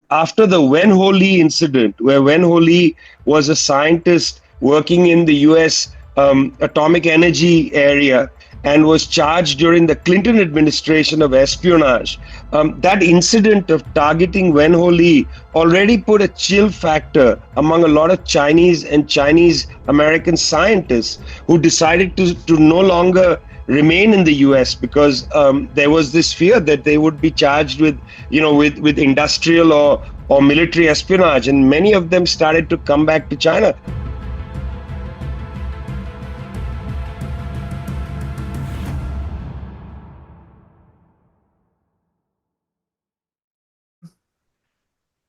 after the Wen Ho Lee incident, where Wen Ho Lee was a scientist working in the US atomic energy area and was charged during the Clinton administration of espionage. That incident of targeting Wen Ho Lee already put a chill factor among a lot of Chinese and Chinese American scientists who decided to no longer remain in the US because there was this fear that they would be charged with, with industrial or military espionage, and many of them started to come back to China.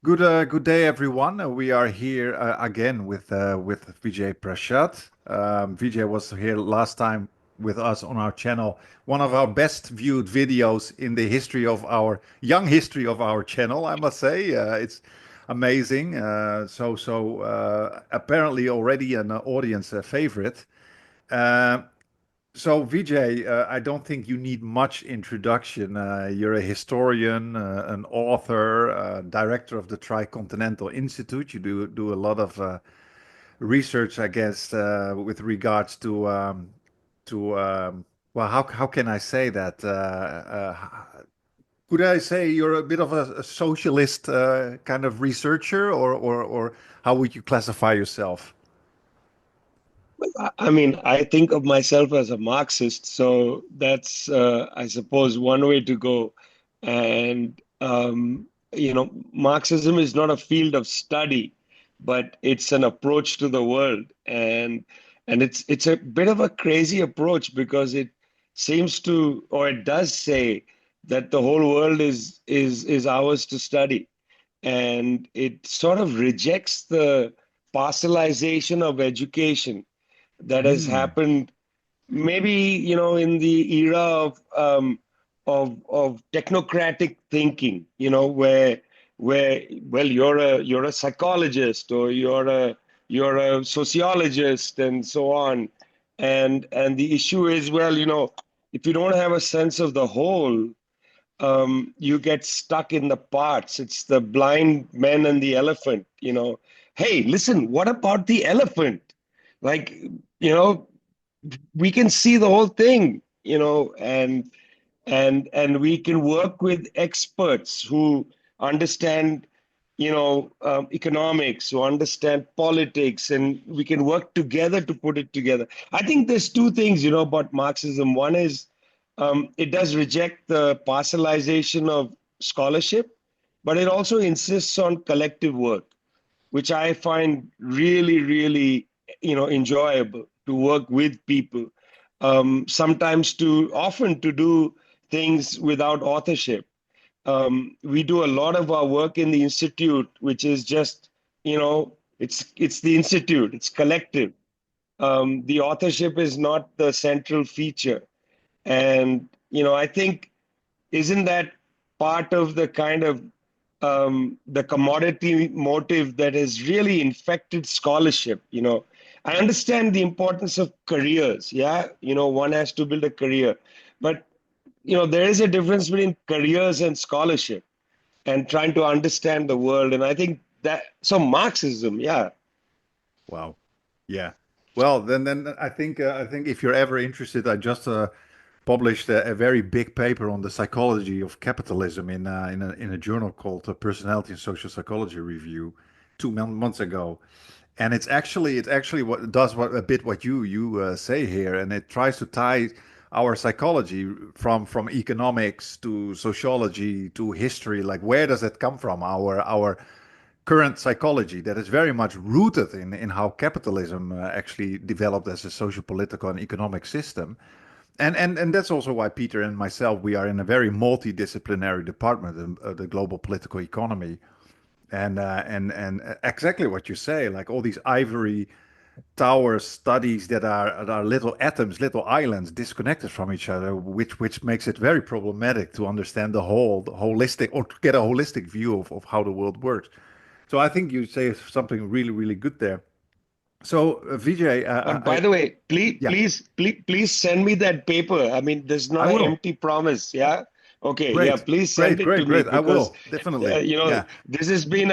Good day, everyone. We are here again with Vijay Prashad. Vijay was here last time with us on our channel. One of our best viewed videos in the history of our young history of our channel, I must say. It's amazing. Apparently already an audience favorite. Uh, so Vijay, I don't think you need much introduction. You're a historian, an author, director of the Tricontinental Institute. You do a lot of research, I guess, with regards to well, how can I say that? Could I say you're a bit of a socialist kind of researcher, or how would you classify yourself? I mean, I think of myself as a Marxist, so that's, I suppose, one way to go. And, Marxism is not a field of study, but it's an approach to the world. And it's a bit of a crazy approach because it seems to, or it does say that the whole world is ours to study. And it sort of rejects the parcelization of education that has Mm. happened maybe in the era of technocratic thinking, where well, you're a psychologist, or you're a sociologist, and so on. And the issue is, well, if you don't have a sense of the whole, you get stuck in the parts. It's the blind man and the elephant. Hey, listen, what about the elephant? Like, you know, we can see the whole thing, and we can work with experts who understand, economics, who understand politics, and we can work together to put it together. I think there's two things, about Marxism. One is it does reject the parcelization of scholarship, but it also insists on collective work, which I find really, really, enjoyable to work with people. Sometimes often to do things without authorship. We do a lot of our work in the institute, which is just, it's the institute, it's collective. The authorship is not the central feature. And, I think, isn't that part of the kind of the commodity motive that has really infected scholarship? I understand the importance of careers. Yeah, one has to build a career, but there is a difference between careers and scholarship and trying to understand the world. And I think that, so Marxism, yeah. Wow. Yeah. Well, then I think if you're ever interested, I just published a very big paper on the psychology of capitalism in a journal called Personality and Social Psychology Review 2 months ago. And it's actually what does a bit what you say here, and it tries to tie our psychology from economics to sociology to history. Like, where does it come from? Our current psychology that is very much rooted in how capitalism actually developed as a social, political, and economic system. And that's also why Peter and myself, we are in a very multidisciplinary department, the global political economy. And exactly what you say, like all these ivory tower studies that are little atoms, little islands disconnected from each other, which makes it very problematic to understand the holistic, or to get a holistic view of how the world works. So I think you say something really, really good there. So Vijay, But by the way, please, yeah, please, please, please send me that paper. I mean, there's I not an will. empty promise. Yeah. Okay, yeah, Great, please send great, it to great, me great. I because will definitely. Yeah. this has been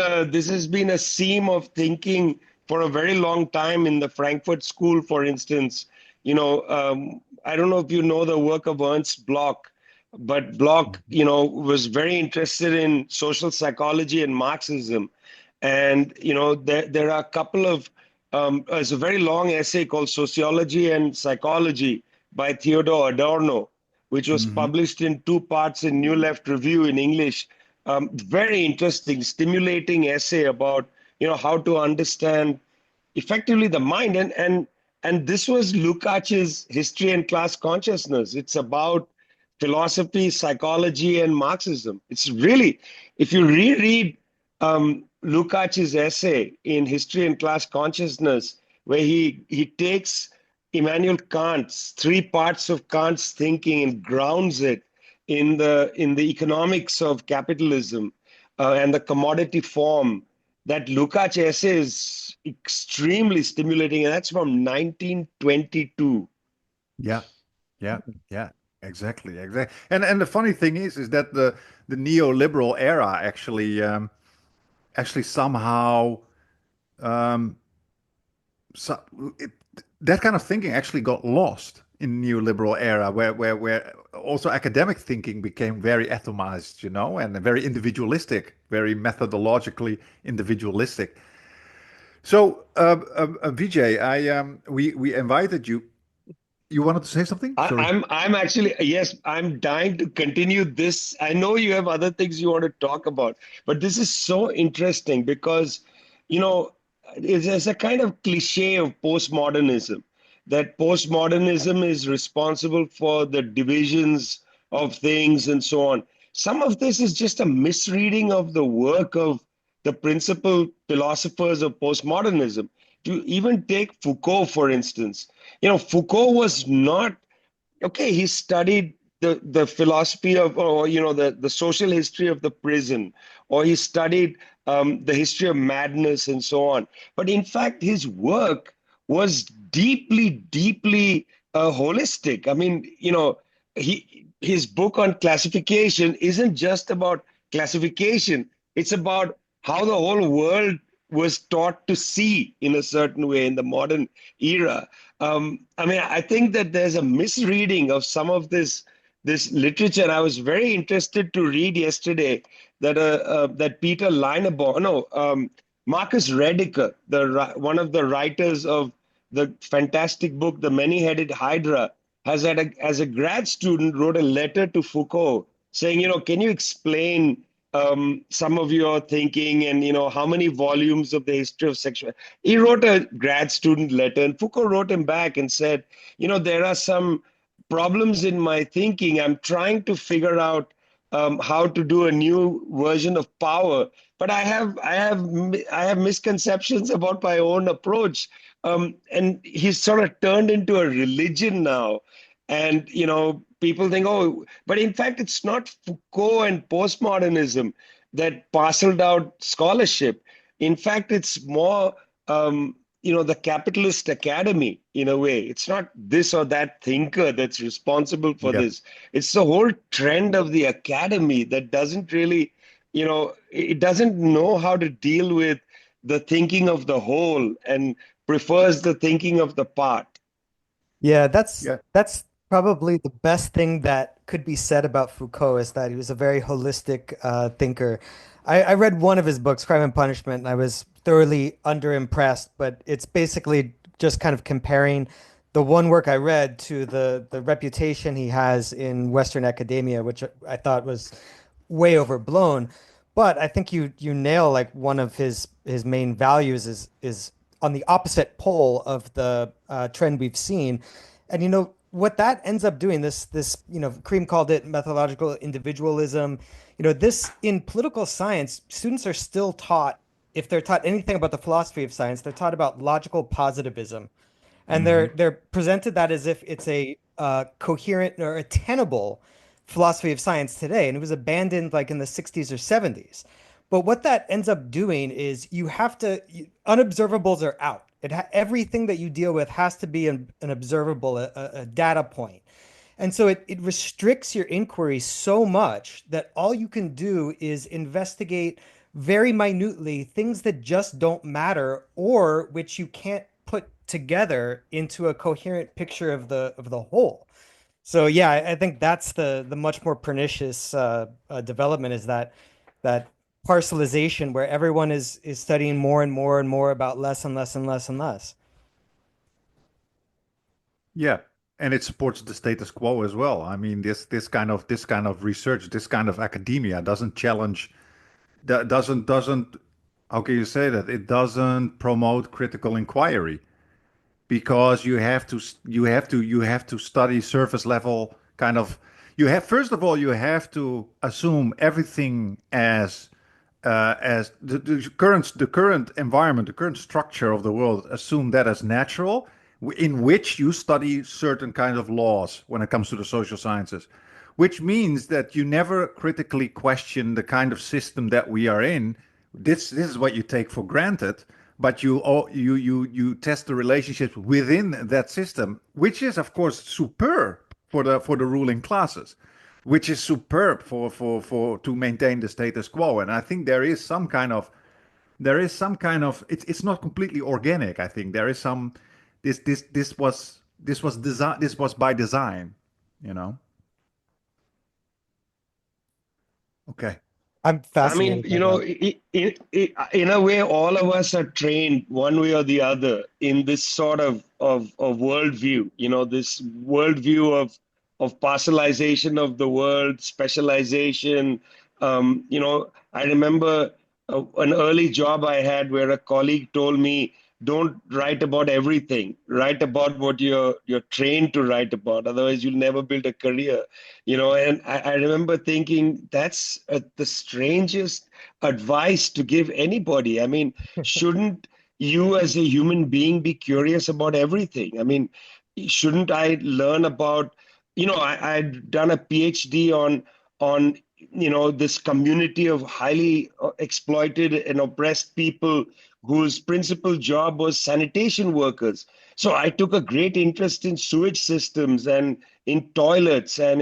a theme of thinking for a very long time in the Frankfurt School, for instance. I don't know if you know the work of Ernst Bloch, but Bloch, Mhm. was very interested in social psychology and Marxism, and there are a couple of it's a very long essay called Sociology and Psychology by Theodor Adorno, which was Mhm. published in two parts in New Left Review in English. Very interesting, stimulating essay about how to understand effectively the mind, and this was Lukács's History and Class Consciousness. It's about philosophy, psychology, and Marxism. It's really, if you reread Lukács's essay in History and Class Consciousness, where he takes Immanuel Kant's three parts of Kant's thinking and grounds it in the economics of capitalism and the commodity form. That Lukács essay is extremely stimulating, and that's from 1922. Yeah, yeah, yeah. Exactly, exactly. And the funny thing is that the neoliberal era actually somehow um, so it, that kind of thinking actually got lost in neoliberal era where also academic thinking became very atomized, and very individualistic, very methodologically individualistic. So, Vijay, we invited you. You wanted to say something? I, Sorry. I'm actually, yes, I'm dying to continue this. I know you have other things you want to talk about, but this is so interesting because, you know, there's a kind of cliche of postmodernism that postmodernism is responsible for the divisions of things and so on. Some of this is just a misreading of the work of the principal philosophers of postmodernism. To even take Foucault, for instance, Foucault was not okay. He studied the philosophy of, or the social history of the prison, or he studied the history of madness and so on. But in fact, his work was deeply, deeply holistic. I mean, his book on classification isn't just about classification. It's about how the whole world was taught to see in a certain way in the modern era. I mean, I think that there's a misreading of some of this literature. I was very interested to read yesterday that Peter Linebaugh, no, Marcus Rediker, one of the writers of the fantastic book *The Many-Headed Hydra*, as a grad student wrote a letter to Foucault saying, can you explain some of your thinking, and how many volumes of the history of sexual. He wrote a grad student letter, and Foucault wrote him back and said, there are some problems in my thinking. I'm trying to figure out how to do a new version of power, but I have misconceptions about my own approach. And he's sort of turned into a religion now, and people think, oh, but in fact, it's not Foucault and postmodernism that parceled out scholarship. In fact, it's more, the capitalist academy in a way. It's not this or that thinker that's responsible for Yeah. this. It's the whole trend of the academy that doesn't really, it doesn't know how to deal with the thinking of the whole and prefers the thinking of the part. Yeah, that's Yeah. that's probably the best thing that could be said about Foucault is that he was a very holistic thinker. I read one of his books, Crime and Punishment, and I was thoroughly underimpressed, but it's basically just kind of comparing the one work I read to the reputation he has in Western academia, which I thought was way overblown. But I think you nail like one of his main values is on the opposite pole of the trend we've seen. And what that ends up doing, this Cream called it methodological individualism. This in political science, students are still taught, if they're taught anything about the philosophy of science, they're taught about logical positivism, and they're Hmm. they're presented that as if it's a coherent or a tenable philosophy of science today, and it was abandoned like in the 60s or 70s. But what that ends up doing is unobservables are out. Everything that you deal with has to be an observable, a data point. And so it restricts your inquiry so much that all you can do is investigate very minutely things that just don't matter or which you can't put together into a coherent picture of the whole. So yeah, I think that's the much more pernicious development is that parcelization where everyone is studying more and more and more about less and less and less and less. Yeah, and it supports the status quo as well. I mean, this kind of research, this kind of academia doesn't challenge, doesn't how can you say that? It doesn't promote critical inquiry because you have to study surface level kind of. You have first of all you have to assume everything as the current environment, the current structure of the world, assume that as natural, in which you study certain kind of laws when it comes to the social sciences, which means that you never critically question the kind of system that we are in. This is what you take for granted, but you test the relationships within that system, which is of course superb for the ruling classes, which is superb for to maintain the status quo. And I think there is some kind of it's not completely organic. I think there is some this was by design, you know. Okay. I'm I mean, fascinated by that. in a way, all of us are trained one way or the other in this sort of worldview, this worldview of parcelization of the world, specialization. I remember an early job I had where a colleague told me, don't write about everything, write about what you're trained to write about. Otherwise, you'll never build a career. And I remember thinking that's the strangest advice to give anybody. I mean, shouldn't you as a human being be curious about everything? I mean, shouldn't I learn about, I'd done a PhD on this community of highly exploited and oppressed people whose principal job was sanitation workers. So I took a great interest in sewage systems and in toilets and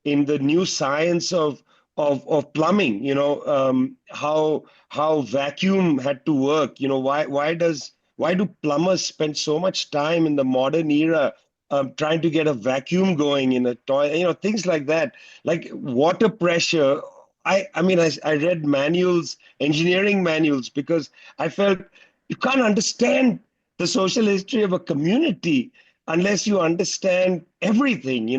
in the new science of plumbing. How vacuum had to work. Why do plumbers spend so much time in the modern era trying to get a vacuum going in a toilet? Things like that, like water pressure. I read manuals, engineering manuals, because I felt you can't understand the social history of a community unless you understand everything. You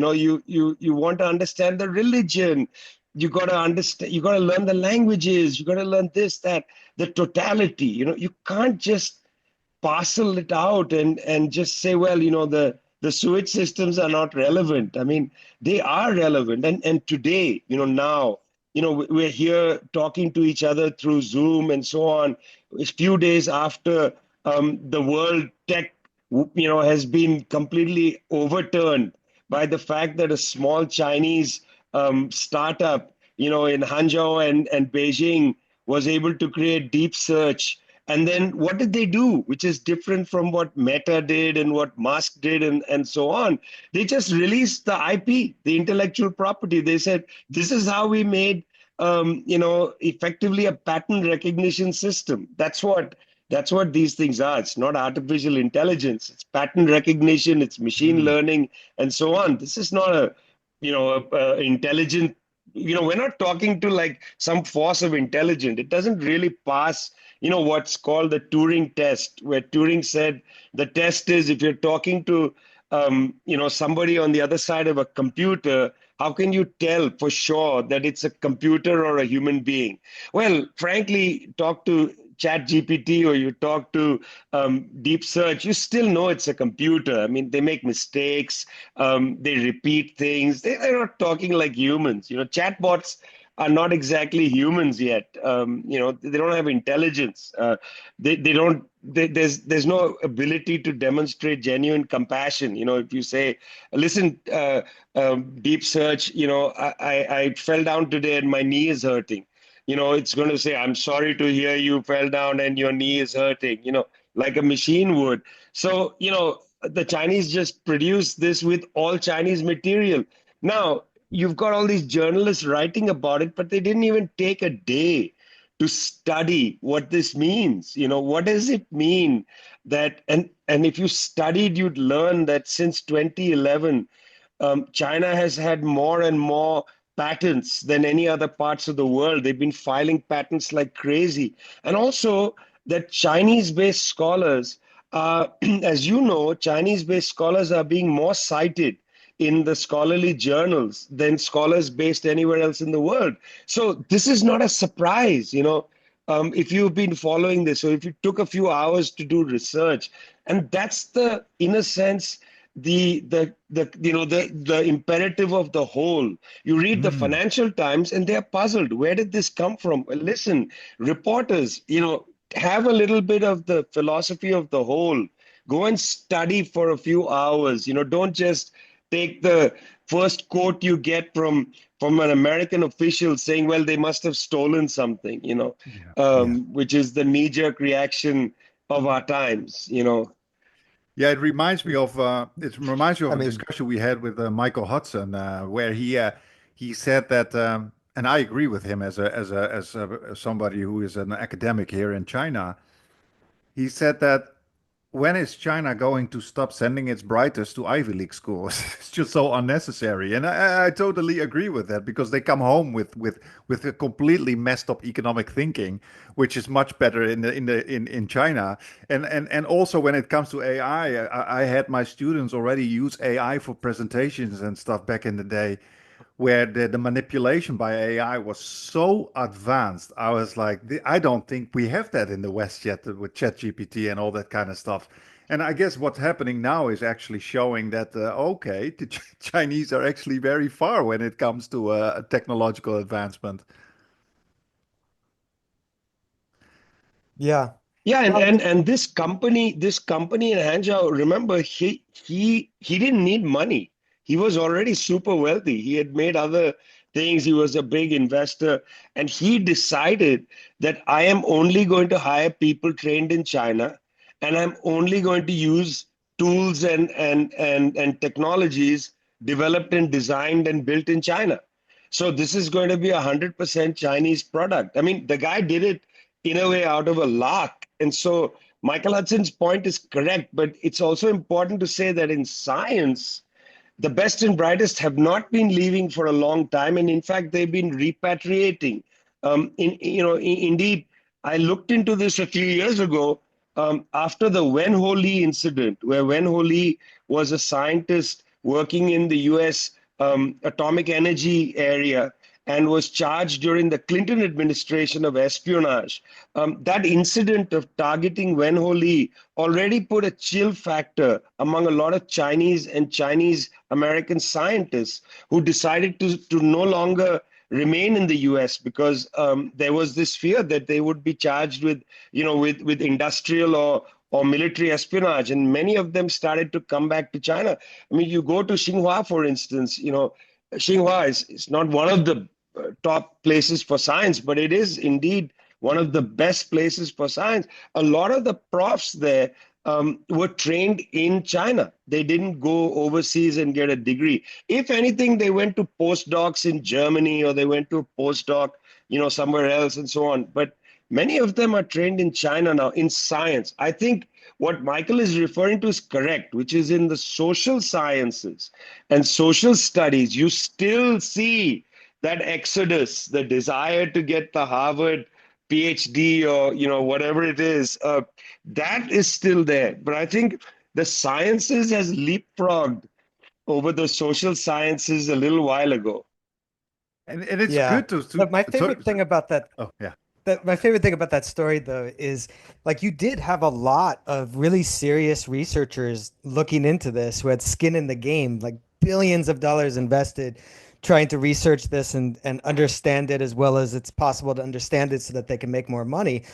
want to understand the religion. You got to understand, you got to learn the languages, you got to learn this, that, the totality. You can't just parcel it out and just say, well, the sewage systems are not relevant. I mean, they are relevant. And today, now, we're here talking to each other through Zoom and so on. A few days after the world tech, has been completely overturned by the fact that a small Chinese startup, in Hangzhou and Beijing was able to create deep search. And then what did they do, which is different from what Meta did and what Musk did and so on? They just released the IP, the intellectual property. They said, this is how we made, effectively a pattern recognition system. That's what these things are. It's not artificial intelligence. It's pattern recognition. It's machine Mm. learning and so on. This is not a intelligent, we're not talking to like some force of intelligence. It doesn't really pass, what's called the Turing test, where Turing said the test is if you're talking to, somebody on the other side of a computer, how can you tell for sure that it's a computer or a human being? Well, frankly, talk to Chat GPT or you talk to Deep Search, you still know it's a computer. I mean, they make mistakes, they repeat things. They're not talking like humans. Chatbots are not exactly humans yet. They don't have intelligence. They don't. There's no ability to demonstrate genuine compassion. If you say, "Listen, Deep Search, I fell down today and my knee is hurting," it's going to say, I'm sorry to hear you fell down and your knee is hurting, like a machine would. So, the Chinese just produce this with all Chinese material. Now, you've got all these journalists writing about it, but they didn't even take a day to study what this means. What does it mean that, and if you studied, you'd learn that since 2011, China has had more and more patents than any other parts of the world. They've been filing patents like crazy. And also that Chinese-based scholars, as you know, Chinese-based scholars are being more cited in the scholarly journals than scholars based anywhere else in the world. So this is not a surprise, if you've been following this, or if you took a few hours to do research. And that's the, in a sense, the imperative of the whole. You read the Mm. Financial Times and they're puzzled. Where did this come from? Well, listen, reporters, have a little bit of the philosophy of the whole. Go and study for a few hours. Don't just take the first quote you get from an American official saying, well, they must have stolen something, Yeah. Yeah. which is the knee-jerk reaction of our times. Yeah, it reminds me of I a mean, discussion we had with Michael Hudson, where he said that, and I agree with him as somebody who is an academic here in China. He said that when is China going to stop sending its brightest to Ivy League schools? It's just so unnecessary, and I totally agree with that because they come home with a completely messed up economic thinking, which is much better in China. And also when it comes to AI, I had my students already use AI for presentations and stuff back in the day where the manipulation by AI was so advanced. I was like, I don't think we have that in the West yet with ChatGPT and all that kind of stuff. And I guess what's happening now is actually showing that, okay, the Chinese are actually very far when it comes to technological advancement. yeah. Yeah, and Well, and and this company in Hangzhou, remember, he didn't need money. He was already super wealthy. He had made other things. He was a big investor, and he decided that I am only going to hire people trained in China, and I'm only going to use tools and technologies developed and designed and built in China. So this is going to be 100% Chinese product. I mean, the guy did it in a way out of a lark. And so Michael Hudson's point is correct, but it's also important to say that in science, the best and brightest have not been leaving for a long time, and in fact, they've been repatriating. Indeed, I looked into this a few years ago after the Wen Ho Lee incident, where Wen Ho Lee was a scientist working in the U.S. Atomic energy area and was charged during the Clinton administration of espionage. That incident of targeting Wen Ho Lee already put a chill factor among a lot of Chinese and Chinese American scientists who decided to no longer remain in the US because there was this fear that they would be charged with industrial or military espionage, and many of them started to come back to China. I mean, you go to Xinhua, for instance. Xinhua is not one of the top places for science, but it is indeed one of the best places for science. A lot of the profs there were trained in China. They didn't go overseas and get a degree. If anything, they went to postdocs in Germany or they went to a postdoc, somewhere else and so on. But many of them are trained in China now in science. I think what Michael is referring to is correct, which is in the social sciences and social studies, you still see that exodus, the desire to get the Harvard PhD or whatever it is, that is still there. But I think the sciences has leapfrogged over the social sciences a little while ago. And it's yeah. good to, But my so, favorite thing about that oh yeah. that my favorite thing about that story though is like you did have a lot of really serious researchers looking into this who had skin in the game, like billions of dollars invested trying to research this and understand it as well as it's possible to understand it so that they can make more money.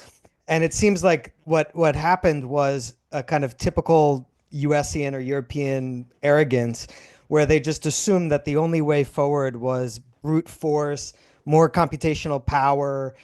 And it seems like what happened was a kind of typical USian or European arrogance where they just assumed that the only way forward was brute force, more computational power,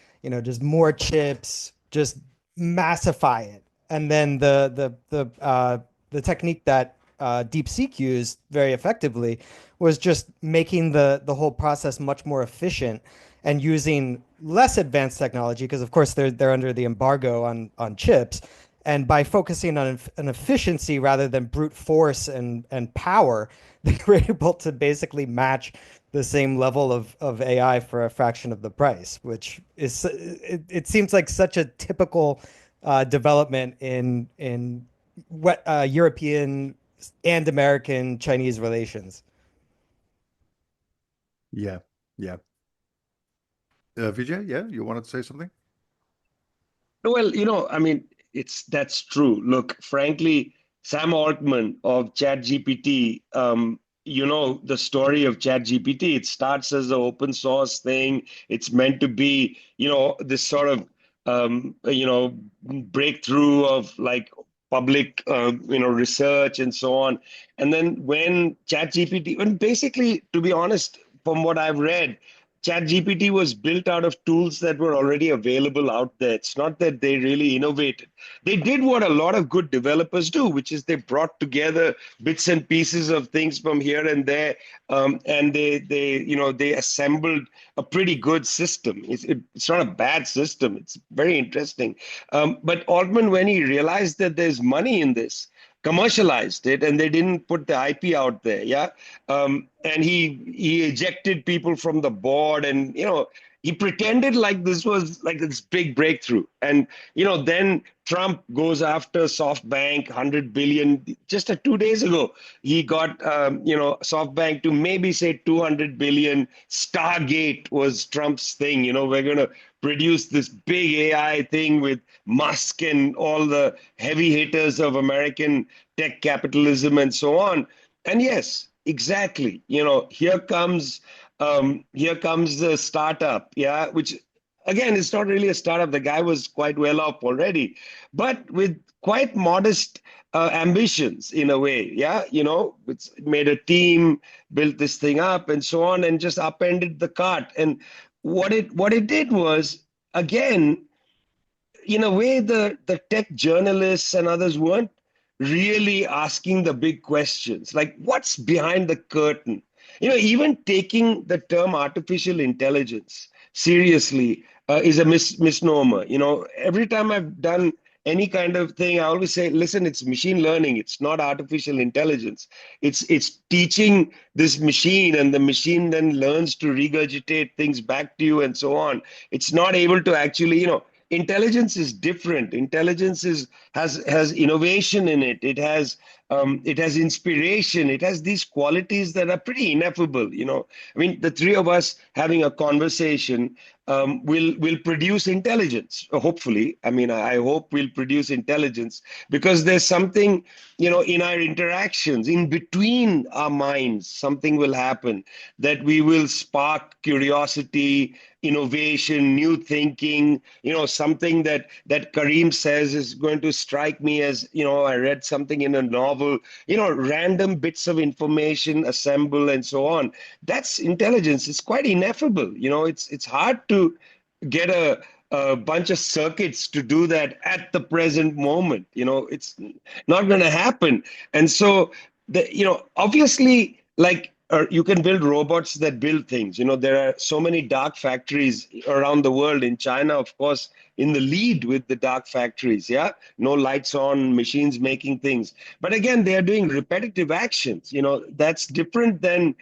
just more chips, just massify it. And then the the technique that DeepSeek used very effectively was just making the whole process much more efficient and using less advanced technology because of course they're under the embargo on chips. And by focusing on an efficiency rather than brute force and power, they were able to basically match the same level of AI for a fraction of the price, which is it seems like such a typical development in what European and American Chinese relations. Yeah, yeah. Vijay, yeah, you wanted to say something? Well, I mean, that's true. Look, frankly, Sam Altman of ChatGPT, the story of ChatGPT. It starts as an open source thing. It's meant to be, this sort of, breakthrough of like public, research and so on. And then when ChatGPT, and basically, to be honest, from what I've read, ChatGPT was built out of tools that were already available out there. It's not that they really innovated. They did what a lot of good developers do, which is they brought together bits and pieces of things from here and there, and they assembled a pretty good system. It's not a bad system. It's very interesting. But Altman, when he realized that there's money in this, commercialized it, and they didn't put the IP out there. Yeah, and he ejected people from the board, and he pretended like this was like this big breakthrough. And then Trump goes after SoftBank, 100 billion. Just 2 days ago, he got SoftBank to maybe say 200 billion. Stargate was Trump's thing. We're going to produce this big AI thing with Musk and all the heavy hitters of American tech capitalism and so on. And yes, exactly. Here comes the startup, yeah, which again is not really a startup. The guy was quite well off already, but with quite modest ambitions in a way. Yeah, it's made a team, built this thing up, and so on, and just upended the cart. And what it did was, again, in a way, the tech journalists and others weren't really asking the big questions, like what's behind the curtain. Even taking the term artificial intelligence seriously is a misnomer. Every time I've done any kind of thing, I always say, listen, it's machine learning. It's not artificial intelligence. It's teaching this machine, and the machine then learns to regurgitate things back to you and so on. It's not able to actually, intelligence is different. Intelligence has innovation in it. It has inspiration. It has these qualities that are pretty ineffable. I mean, the three of us having a conversation will produce intelligence. Hopefully, I mean, I hope we'll produce intelligence, because there's something, in our interactions, in between our minds, something will happen that we will spark curiosity, innovation, new thinking. Something that Kareem says is going to strike me as, I read something in a novel. Random bits of information assemble and so on. That's intelligence. It's quite ineffable. It's hard to get a bunch of circuits to do that at the present moment. It's not going to happen. And so, obviously, like, you can build robots that build things. There are so many dark factories around the world. In China, of course, in the lead with the dark factories. Yeah, no lights on, machines making things. But again, they are doing repetitive actions. That's different than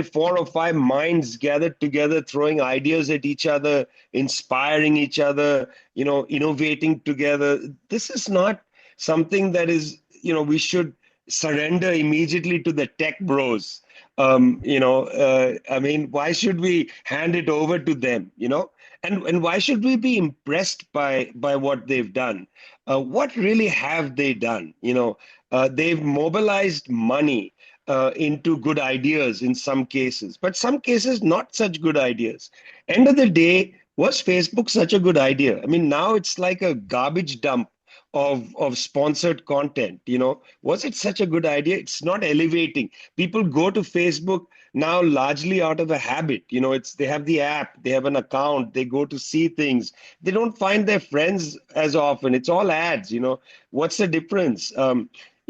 4 or 5 minds gathered together, throwing ideas at each other, inspiring each other, innovating together. This is not something that is, we should surrender immediately to the tech bros. I mean, why should we hand it over to them, And why should we be impressed by what they've done? What really have they done? They've mobilized money into good ideas in some cases, but some cases not such good ideas. End of the day, was Facebook such a good idea? I mean, now it's like a garbage dump of sponsored content. Was it such a good idea? It's not elevating. People go to Facebook now largely out of a habit. They have the app, they have an account, they go to see things. They don't find their friends as often. It's all ads. What's the difference? You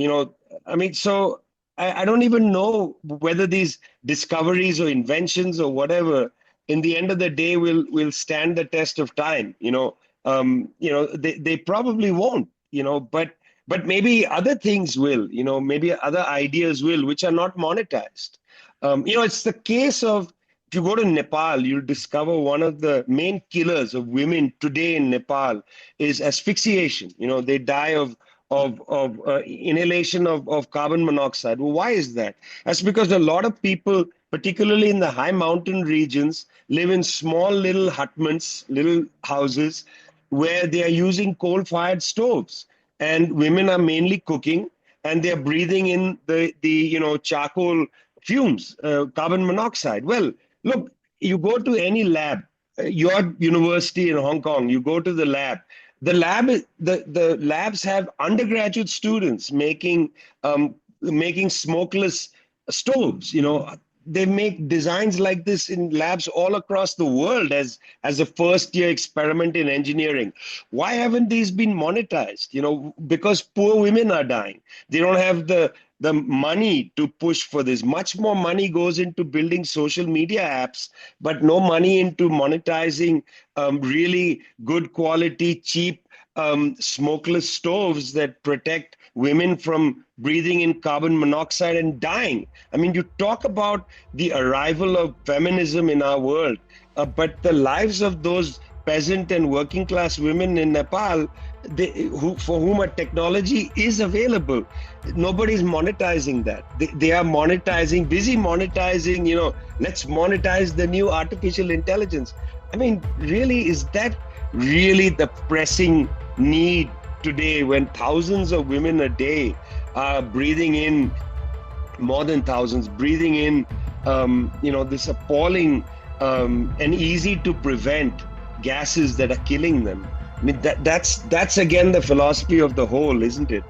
know, I mean, so I don't even know whether these discoveries or inventions or whatever, in the end of the day, will stand the test of time. They probably won't. But maybe other things will. Maybe other ideas will, which are not monetized. It's the case of, if you go to Nepal, you'll discover one of the main killers of women today in Nepal is asphyxiation. They die of inhalation of carbon monoxide. Well, why is that? That's because a lot of people, particularly in the high mountain regions, live in small little hutments, little houses, where they are using coal-fired stoves, and women are mainly cooking, and they are breathing in the charcoal fumes, carbon monoxide. Well, look, you go to any lab, your university in Hong Kong, you go to the lab. The labs have undergraduate students making smokeless stoves. They make designs like this in labs all across the world as a first year experiment in engineering. Why haven't these been monetized? Because poor women are dying. They don't have the money to push for this. Much more money goes into building social media apps, but no money into monetizing really good quality, cheap, smokeless stoves that protect women from breathing in carbon monoxide and dying. I mean, you talk about the arrival of feminism in our world, but the lives of those peasant and working class women in Nepal, for whom a technology is available, nobody's monetizing that. They are busy monetizing, let's monetize the new artificial intelligence. I mean, really, is that really the pressing need today, when thousands of women a day are breathing in, more than thousands, breathing in, this appalling and easy to prevent gases that are killing them? I mean, that's again the philosophy of the whole, isn't it?